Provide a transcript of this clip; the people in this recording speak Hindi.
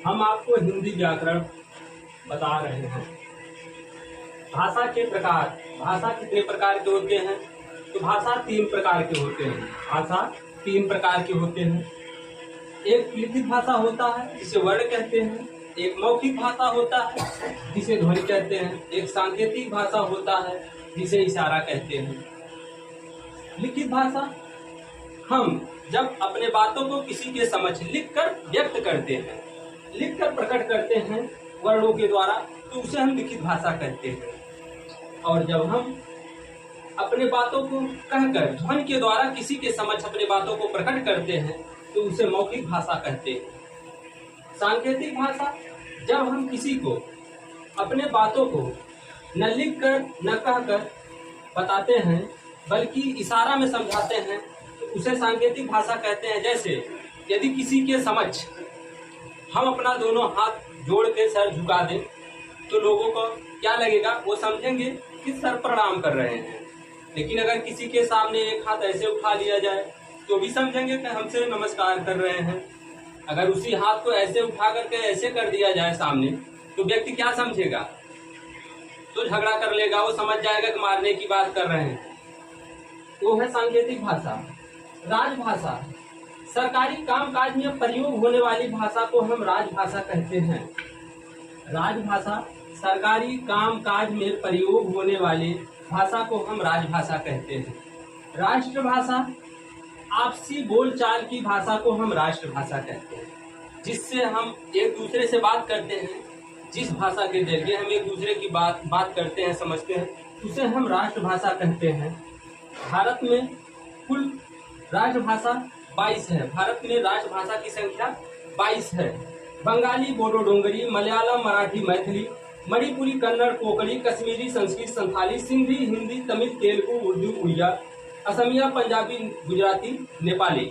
हम आपको हिंदी व्याकरण बता रहे हैं। भाषा के प्रकार, भाषा कितने प्रकार के होते हैं? तो भाषा 3 प्रकार के होते हैं। भाषा 3 प्रकार के होते हैं। एक लिखित भाषा होता है जिसे वर्ण कहते हैं, एक मौखिक भाषा होता है जिसे ध्वनि कहते हैं, एक सांकेतिक भाषा होता है जिसे इशारा कहते हैं। लिखित भाषा हम जब अपने बातों को किसी के समक्ष लिखकर व्यक्त करते हैं, लिखकर प्रकट करते हैं वर्णों के द्वारा, तो उसे हम लिखित भाषा कहते हैं। और जब हम अपने बातों को कहकर ध्वनि के द्वारा किसी के समक्ष अपने बातों को प्रकट करते हैं तो उसे मौखिक भाषा कहते हैं। सांकेतिक भाषा जब हम किसी को अपने बातों को न लिखकर न कहकर बताते हैं बल्कि इशारा में समझाते हैं तो उसे सांकेतिक भाषा कहते हैं। जैसे यदि किसी के समक्ष हम अपना दोनों हाथ जोड़ के सर झुका दें तो लोगों को क्या लगेगा? वो समझेंगे कि सर प्रणाम कर रहे हैं। लेकिन अगर किसी के सामने एक हाथ ऐसे उठा लिया जाए तो भी समझेंगे कि हमसे नमस्कार कर रहे हैं। अगर उसी हाथ को ऐसे उठा करके ऐसे कर दिया जाए सामने तो व्यक्ति क्या समझेगा? तो झगड़ा कर लेगा, वो समझ जाएगा कि मारने की बात कर रहे हैं। वो है सांकेतिक भाषा। राजभाषा सरकारी कामकाज में प्रयोग होने वाली भाषा को हम राजभाषा कहते हैं। राजभाषा सरकारी कामकाज में प्रयोग होने वाली भाषा को हम राजभाषा कहते हैं। राष्ट्रभाषा आपसी बोलचाल की भाषा को हम राष्ट्रभाषा कहते हैं, जिससे हम एक दूसरे से बात करते हैं। जिस भाषा के जरिए हम एक दूसरे की बात करते हैं, समझते हैं, उसे हम राष्ट्रभाषा कहते हैं। भारत में कुल राष्ट्रभाषा 22 है। भारत में राष्ट्रभाषा की संख्या 22 है। बंगाली, बोडो, डोंगरी, मलयालम, मराठी, मैथिली, मणिपुरी, कन्नड़, कोंकणी, कश्मीरी, संस्कृत, संथाली, सिंधी, हिंदी, तमिल, तेलुगु, उर्दू, उड़िया, असमिया, पंजाबी, गुजराती, नेपाली।